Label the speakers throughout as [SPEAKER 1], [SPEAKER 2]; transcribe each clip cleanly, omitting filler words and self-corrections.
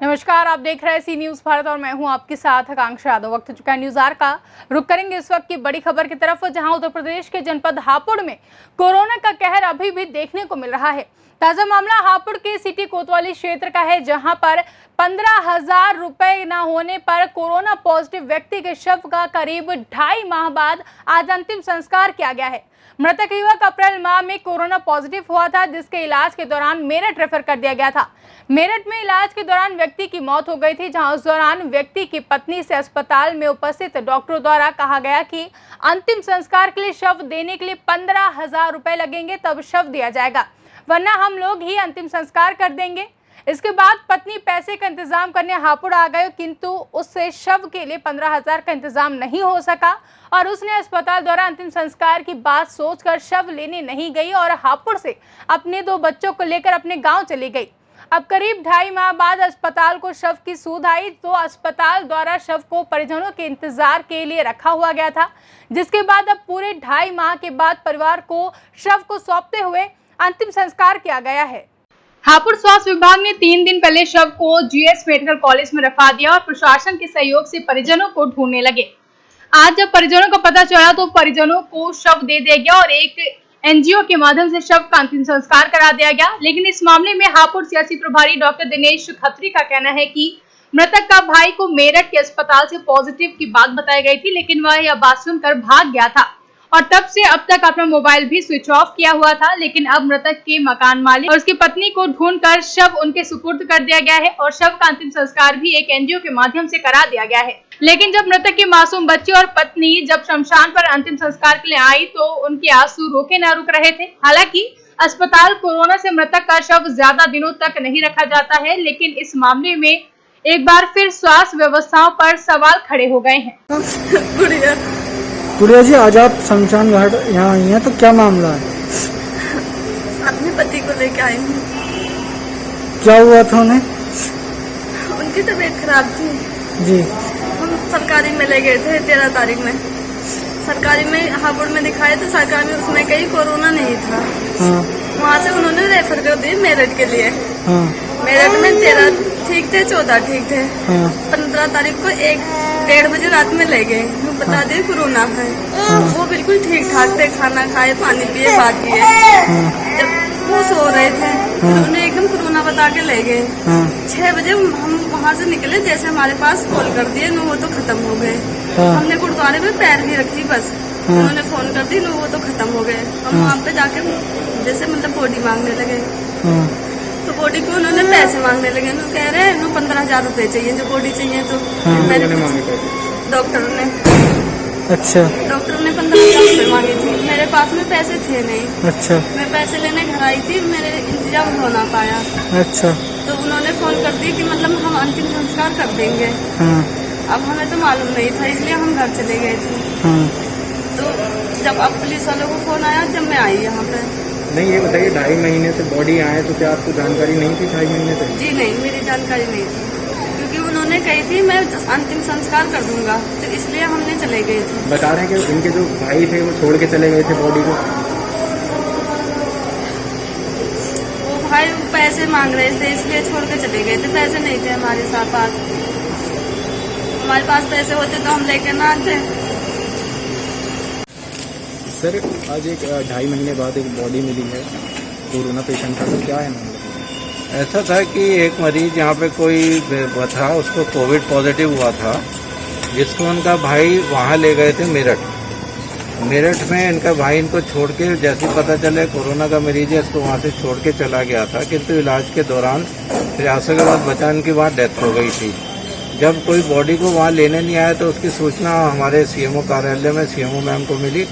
[SPEAKER 1] नमस्कार, आप देख रहे हैं सी न्यूज भारत और मैं हूं आपके साथ आकांक्षा यादव। वक्त चुका है न्यूज आर का। रुक करेंगे इस वक्त की बड़ी खबर की तरफ, जहां उत्तर प्रदेश के जनपद हापुड़ में कोरोना का कहर अभी भी देखने को मिल रहा है। ताजा मामला हापुड़ के सिटी कोतवाली क्षेत्र का है, जहां पर 15,000 रुपए न होने पर कोरोना पॉजिटिव व्यक्ति के शव का करीब 2.5 माह बाद आज अंतिम संस्कार किया गया है। मृतक युवक अप्रैल माह में कोरोना पॉजिटिव हुआ था, जिसके इलाज के दौरान मेरठ रेफर कर दिया गया था। मेरठ में इलाज के दौरान व्यक्ति की मौत हो गई थी, जहां उस दौरान व्यक्ति की पत्नी से अस्पताल में उपस्थित डॉक्टरों द्वारा कहा गया कि अंतिम संस्कार के लिए शव देने के लिए 15,000 रुपए लगेंगे, तब शव दिया जाएगा, वरना हम लोग ही अंतिम संस्कार कर देंगे। इसके बाद पत्नी पैसे का इंतजाम करने हापुड़ आ गए, किंतु उससे शव के लिए 15,000 का इंतजाम नहीं हो सका और उसने अस्पताल द्वारा अंतिम संस्कार की बात सोचकर शव लेने नहीं गई और हापुड़ से अपने 2 बच्चों को लेकर अपने गांव चली गई। अब करीब 2.5 माह बाद अस्पताल को शव की सूध आई, तो अस्पताल द्वारा शव को परिजनों के इंतजार के लिए रखा हुआ गया था, जिसके बाद अब पूरे 2.5 माह के बाद परिवार को शव को सौंपते हुए अंतिम संस्कार किया गया है। हापुड़ स्वास्थ्य विभाग ने 3 दिन पहले शव को जीएस मेडिकल कॉलेज में रखवा दिया और प्रशासन के सहयोग से परिजनों को ढूंढने लगे। आज जब परिजनों को पता चला तो परिजनों को शव दे दिया गया और एक एनजीओ के माध्यम से शव का अंतिम संस्कार करा दिया गया। लेकिन इस मामले में हापुड़ सियासी प्रभारी डॉक्टर दिनेश खत्री का कहना है कि मृतक का भाई को मेरठ के अस्पताल से पॉजिटिव की बात बताई गई थी, लेकिन वह यह बात सुनकर भाग गया था और तब से अब तक अपना मोबाइल भी स्विच ऑफ किया हुआ था। लेकिन अब मृतक के मकान मालिक और उसकी पत्नी को ढूंढकर शव उनके सुपुर्द कर दिया गया है और शव का अंतिम संस्कार भी एक एनजीओ के माध्यम से करा दिया गया है। लेकिन जब मृतक के मासूम बच्चे और पत्नी जब शमशान पर अंतिम संस्कार के लिए आई तो उनके आंसू रोके न रुक रहे थे। हालांकि अस्पताल कोरोना से मृतक का शव ज्यादा दिनों तक नहीं रखा जाता है, लेकिन इस मामले में एक बार फिर स्वास्थ्य व्यवस्थाओं पर सवाल खड़े हो गए हैं।
[SPEAKER 2] गुड़िया जी, आज आप शमशान घाट यहाँ आई हैं, तो क्या मामला है?
[SPEAKER 3] अपने पति को लेके आई हूँ।
[SPEAKER 2] क्या हुआ था उन्हें?
[SPEAKER 3] उनकी तबीयत खराब थी
[SPEAKER 2] जी।
[SPEAKER 3] हम सरकारी में ले गए थे 13 तारीख में। सरकारी में हापुड़ में दिखाए तो सरकारी में उसमें कहीं कोरोना नहीं था।
[SPEAKER 2] हाँ।
[SPEAKER 3] वहाँ से उन्होंने रेफर कर दी मेरठ के लिए।
[SPEAKER 2] हाँ।
[SPEAKER 3] मेरठ में 13 ठीक थे, 14 ठीक थे।
[SPEAKER 2] हाँ।
[SPEAKER 3] 15 तारीख को 1-1:30 बजे रात में ले गए। वो बता दिए कोरोना है।
[SPEAKER 2] हाँ।
[SPEAKER 3] वो बिल्कुल ठीक ठाक थे, खाना खाए, पानी पिए, बात किए। जब वो सो रहे थे तो उन्हें एकदम कोरोना बता के ले गए। 6 बजे हम वहाँ से निकले, जैसे हमारे पास कॉल कर दिए, वो तो खत्म हो गए। हमने गुरुद्वारे में पैर भी रखी, बस उन्होंने फोन कर दी, वो तो खत्म हो गए। हम वहाँ पे जाके जैसे मतलब बॉडी मांगने लगे, तो बॉडी को उन्होंने पैसे मांगने लगे। वो कह रहे हैं 15,000 रुपए चाहिए, जो बॉडी चाहिए। तो मैंने डॉक्टर ने
[SPEAKER 2] अच्छा
[SPEAKER 3] डॉक्टर ने 15,000 रुपए मांगी थी। मेरे पास में पैसे थे नहीं।
[SPEAKER 2] अच्छा।
[SPEAKER 3] मैं पैसे लेने घर आई थी, मेरे इंतजाम हो ना पाया।
[SPEAKER 2] अच्छा।
[SPEAKER 3] तो उन्होंने फोन कर दी कि मतलब हम अंतिम संस्कार कर देंगे।
[SPEAKER 2] हाँ।
[SPEAKER 3] अब हमें तो मालूम नहीं था, इसलिए हम घर चले गए थे।
[SPEAKER 2] हाँ।
[SPEAKER 3] तो जब अब पुलिस वालों को फोन आया, जब मैं आई यहाँ पे।
[SPEAKER 4] नहीं, ये बताइए 2.5 महीने से बॉडी आए तो क्या आपको जानकारी नहीं थी 2.5 महीने से?
[SPEAKER 3] जी नहीं, मेरी जानकारी नहीं थी, क्योंकि उन्होंने कही थी मैं अंतिम संस्कार कर दूंगा, तो इसलिए हमने चले गए थे।
[SPEAKER 4] बता रहे हैं कि इनके जो भाई थे वो छोड़ के चले गए थे बॉडी को।
[SPEAKER 3] वो भाई पैसे मांग रहे थे, इसलिए छोड़ के चले गए थे। पैसे नहीं थे हमारे साथ पास। हमारे पास पैसे होते तो हम लेके ना आते।
[SPEAKER 4] सर, आज एक 2.5 महीने बाद एक बॉडी मिली है कोरोना पेशेंट का, तो क्या है मामला?
[SPEAKER 5] ऐसा था कि एक मरीज यहाँ पे कोई था, उसको कोविड पॉजिटिव हुआ था, जिसको उनका भाई वहाँ ले गए थे मेरठ। मेरठ में इनका भाई इनको छोड़ के, जैसे पता चले कोरोना का मरीज है, इसको वहाँ से छोड़ के चला गया था, किंतु इलाज के दौरान प्रयासों के बाद बचा, इनकी वहाँ डेथ हो गई थी। जब कोई बॉडी को वहाँ लेने नहीं आया तो उसकी सूचना हमारे सीएमओ कार्यालय में सीएमओ मैम को मिली,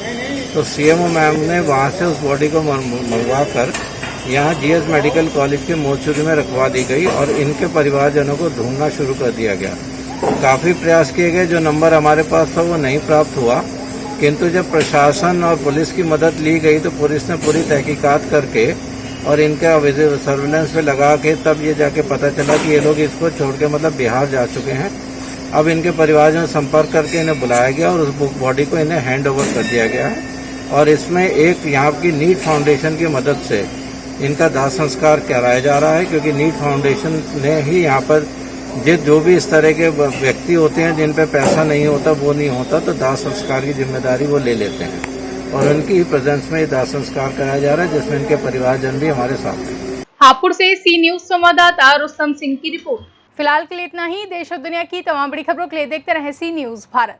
[SPEAKER 5] तो सीएमओ मैम ने वहाँ से उस बॉडी को मंगवा कर यहाँ जीएस मेडिकल कॉलेज के मोर्चरी में रखवा दी गई और इनके परिवारजनों को ढूंढना शुरू कर दिया गया। काफ़ी प्रयास किए गए, जो नंबर हमारे पास था वो नहीं प्राप्त हुआ, किंतु जब प्रशासन और पुलिस की मदद ली गई तो पुलिस ने पूरी तहकीकात करके और इनका सर्विलेंस पे लगा के तब ये जाके पता चला कि ये लोग इसको छोड़ के मतलब बिहार जा चुके हैं। अब इनके परिवारजनों से संपर्क करके इन्हें बुलाया गया और उस बॉडी को इन्हें हैंड ओवर कर दिया गया है और इसमें एक यहाँ की नीट फाउंडेशन की मदद से इनका दाह संस्कार कराया जा रहा है, क्योंकि नीट फाउंडेशन ने ही यहाँ पर जो भी इस तरह के व्यक्ति होते हैं जिन पे पैसा नहीं होता, वो नहीं होता, तो दाह संस्कार की जिम्मेदारी वो ले लेते हैं और उनकी प्रेजेंस में दाह संस्कार कराया जा रहा है, जिसमें इनके परिवारजन भी हमारे साथ हैं।
[SPEAKER 1] हापुड़ से सी न्यूज संवाददाता रुस्तम सिंह की रिपोर्ट। फिलहाल के लिए इतना ही। देश और दुनिया की तमाम बड़ी खबरों के लिए देखते रहें सी न्यूज भारत।